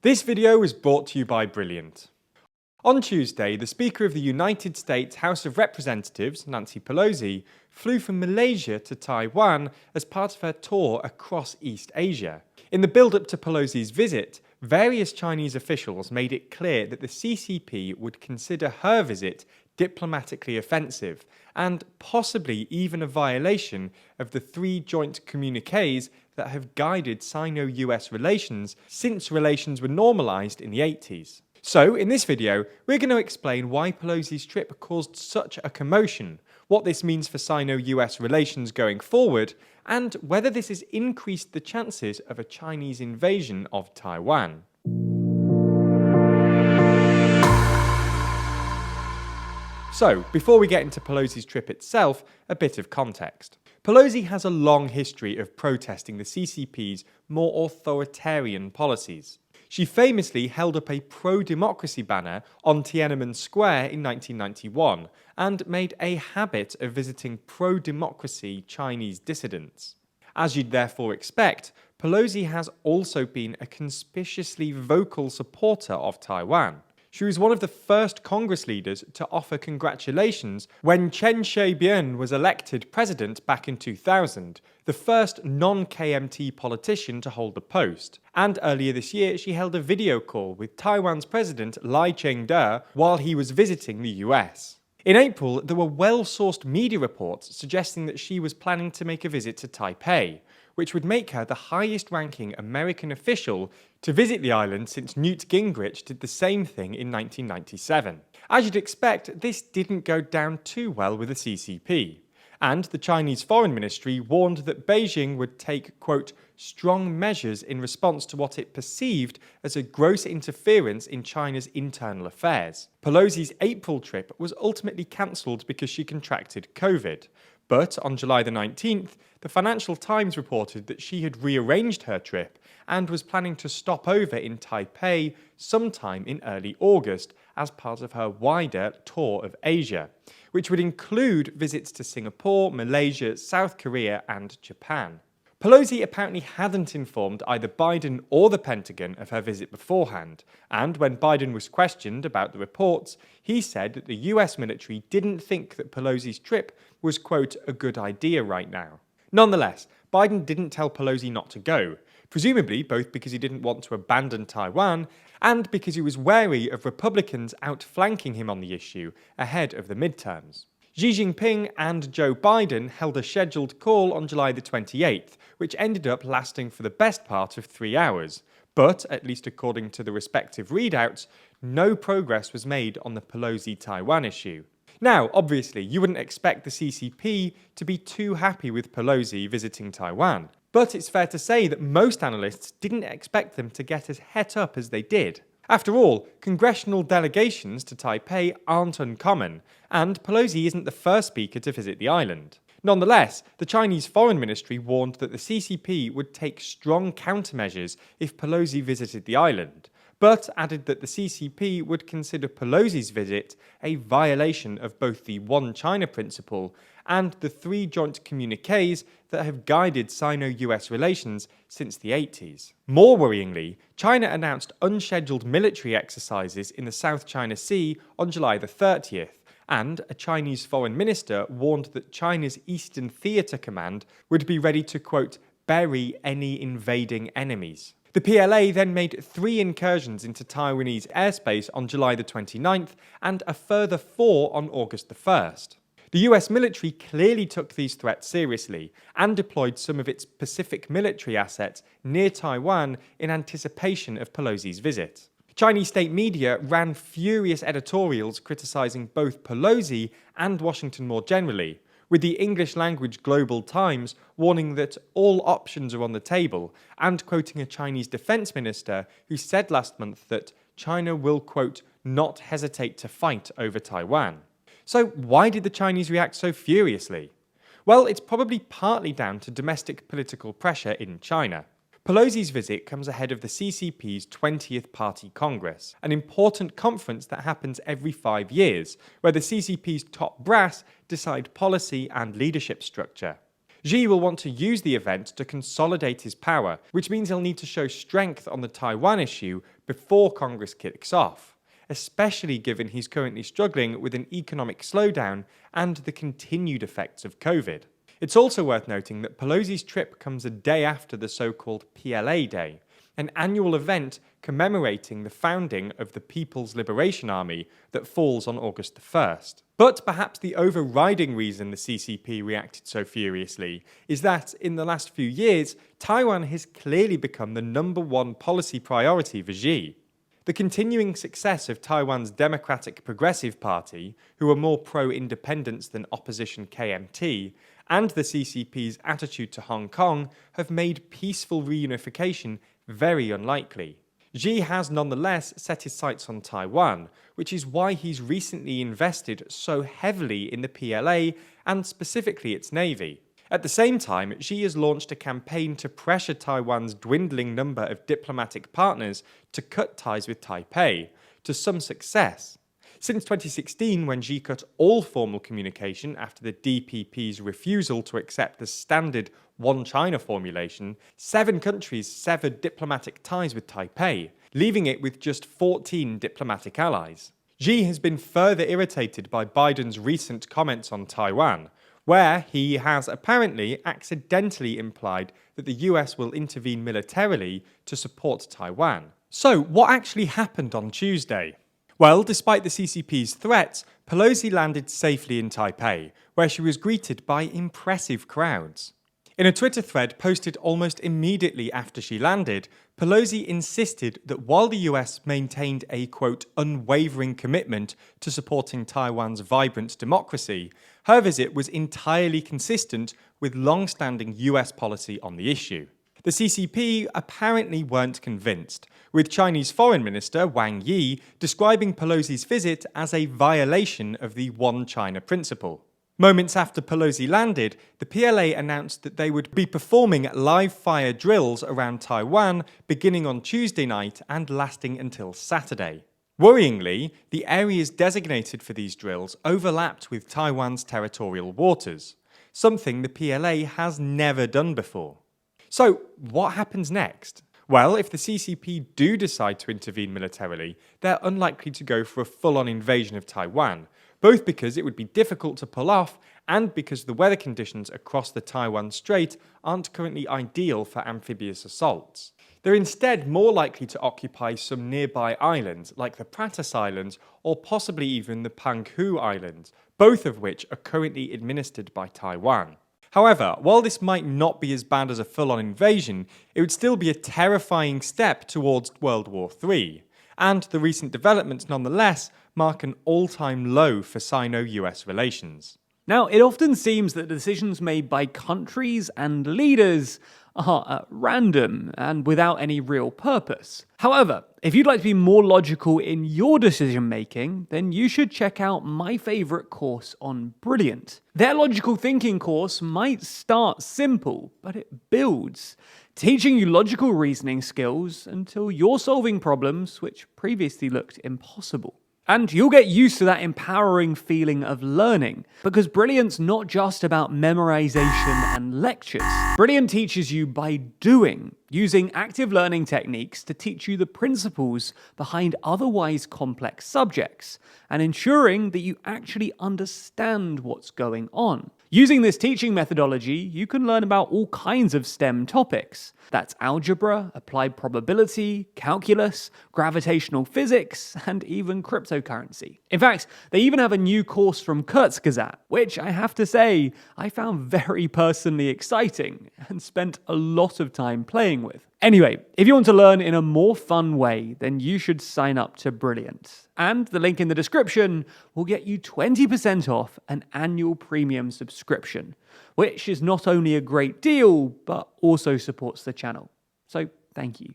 This video is brought to you by Brilliant. On Tuesday, the Speaker of the United States House of Representatives, Nancy Pelosi, flew from Malaysia to Taiwan as part of her tour across East Asia. In the build-up to Pelosi's visit, various Chinese officials made it clear that the CCP would consider her visit diplomatically offensive and possibly even a violation of the three joint communiques that have guided Sino-US relations since relations were normalized in the 80s. So, in this video, we're going to explain why Pelosi's trip caused such a commotion, what this means for Sino-US relations going forward, and whether this has increased the chances of a Chinese invasion of Taiwan. So, before we get into Pelosi's trip itself, a bit of context. Pelosi has a long history of protesting the CCP's more authoritarian policies. She famously held up a pro-democracy banner on Tiananmen Square in 1991 and made a habit of visiting pro-democracy Chinese dissidents. As you'd therefore expect, Pelosi has also been a conspicuously vocal supporter of Taiwan. She was one of the first Congress leaders to offer congratulations when Chen Shui-bian was elected president back in 2000, the first non-KMT politician to hold the post. And earlier this year, she held a video call with Taiwan's president Lai Ching-te while he was visiting the US. In April, there were well-sourced media reports suggesting that she was planning to make a visit to Taipei, which would make her the highest-ranking American official to visit the island since Newt Gingrich did the same thing in 1997. As you'd expect, this didn't go down too well with the CCP. And the Chinese Foreign Ministry warned that Beijing would take, quote, strong measures in response to what it perceived as a gross interference in China's internal affairs. Pelosi's April trip was ultimately cancelled because she contracted COVID. But on July the 19th, the Financial Times reported that she had rearranged her trip and was planning to stop over in Taipei sometime in early August as part of her wider tour of Asia, which would include visits to Singapore, Malaysia, South Korea, and Japan. Pelosi apparently hadn't informed either Biden or the Pentagon of her visit beforehand, and when Biden was questioned about the reports, he said that the US military didn't think that Pelosi's trip was, quote, a good idea right now. Nonetheless, Biden didn't tell Pelosi not to go, presumably both because he didn't want to abandon Taiwan and because he was wary of Republicans outflanking him on the issue ahead of the midterms. Xi Jinping and Joe Biden held a scheduled call on July the 28th, which ended up lasting for the best part of 3 hours. But, at least according to the respective readouts, no progress was made on the Pelosi-Taiwan issue. Now, obviously, you wouldn't expect the CCP to be too happy with Pelosi visiting Taiwan. But it's fair to say that most analysts didn't expect them to get as het up as they did. After all, congressional delegations to Taipei aren't uncommon, and Pelosi isn't the first speaker to visit the island. Nonetheless, the Chinese Foreign Ministry warned that the CCP would take strong countermeasures if Pelosi visited the island, but added that the CCP would consider Pelosi's visit a violation of both the One China principle and the three joint communiques that have guided Sino-US relations since the 80s. More worryingly, China announced unscheduled military exercises in the South China Sea on July the 30th, and a Chinese foreign minister warned that China's Eastern Theater Command would be ready to, quote, bury any invading enemies. The PLA then made 3 incursions into Taiwanese airspace on July the 29th and a further 4 on August the 1st. The US military clearly took these threats seriously and deployed some of its Pacific military assets near Taiwan in anticipation of Pelosi's visit. Chinese state media ran furious editorials criticizing both Pelosi and Washington more generally, with the English-language Global Times warning that all options are on the table and quoting a Chinese defense minister who said last month that China will, quote, not hesitate to fight over Taiwan. So why did the Chinese react so furiously? Well, it's probably partly down to domestic political pressure in China. Pelosi's visit comes ahead of the CCP's 20th Party Congress, an important conference that happens every 5 years, where the CCP's top brass decide policy and leadership structure. Xi will want to use the event to consolidate his power, which means he'll need to show strength on the Taiwan issue before Congress kicks off, especially given he's currently struggling with an economic slowdown and the continued effects of COVID. It's also worth noting that Pelosi's trip comes a day after the so-called PLA Day, an annual event commemorating the founding of the People's Liberation Army that falls on August the 1st. But perhaps the overriding reason the CCP reacted so furiously is that, in the last few years, Taiwan has clearly become the #1 policy priority for Xi. The continuing success of Taiwan's Democratic Progressive Party, who are more pro-independence than opposition KMT, and the CCP's attitude to Hong Kong have made peaceful reunification very unlikely. Xi has nonetheless set his sights on Taiwan, which is why he's recently invested so heavily in the PLA and specifically its navy. At the same time, Xi has launched a campaign to pressure Taiwan's dwindling number of diplomatic partners to cut ties with Taipei, to some success. Since 2016, when Xi cut all formal communication after the DPP's refusal to accept the standard One China formulation, 7 countries severed diplomatic ties with Taipei, leaving it with just 14 diplomatic allies. Xi has been further irritated by Biden's recent comments on Taiwan, where he has apparently accidentally implied that the US will intervene militarily to support Taiwan. So, what actually happened on Tuesday? Well, despite the CCP's threats, Pelosi landed safely in Taipei, where she was greeted by impressive crowds. In a Twitter thread posted almost immediately after she landed, Pelosi insisted that while the US maintained a, quote, unwavering commitment to supporting Taiwan's vibrant democracy, her visit was entirely consistent with long-standing US policy on the issue. The CCP apparently weren't convinced, with Chinese Foreign Minister Wang Yi describing Pelosi's visit as a violation of the One China principle. Moments after Pelosi landed, the PLA announced that they would be performing live-fire drills around Taiwan beginning on Tuesday night and lasting until Saturday. Worryingly, the areas designated for these drills overlapped with Taiwan's territorial waters, something the PLA has never done before. So, what happens next? Well, if the CCP do decide to intervene militarily, they're unlikely to go for a full-on invasion of Taiwan, both because it would be difficult to pull off and because the weather conditions across the Taiwan Strait aren't currently ideal for amphibious assaults. They're instead more likely to occupy some nearby islands like the Pratas Islands or possibly even the Penghu Islands, both of which are currently administered by Taiwan. However, while this might not be as bad as a full-on invasion, it would still be a terrifying step towards World War III, and the recent developments nonetheless mark an all-time low for Sino-US relations. Now, it often seems that decisions made by countries and leaders are at random and without any real purpose. However, if you'd like to be more logical in your decision making, then you should check out my favorite course on Brilliant. Their logical thinking course might start simple, but it builds, teaching you logical reasoning skills until you're solving problems which previously looked impossible. And you'll get used to that empowering feeling of learning, because Brilliant's not just about memorization and lectures. Brilliant teaches you by doing, using active learning techniques to teach you the principles behind otherwise complex subjects, and ensuring that you actually understand what's going on. Using this teaching methodology, you can learn about all kinds of STEM topics. That's algebra, applied probability, calculus, gravitational physics, and even cryptocurrency. In fact, they even have a new course from Kurzgesagt, which I have to say, I found very personally exciting and spent a lot of time playing with. Anyway, if you want to learn in a more fun way, then you should sign up to Brilliant. And the link in the description will get you 20% off an annual premium subscription, which is not only a great deal, but also supports the channel. So, thank you.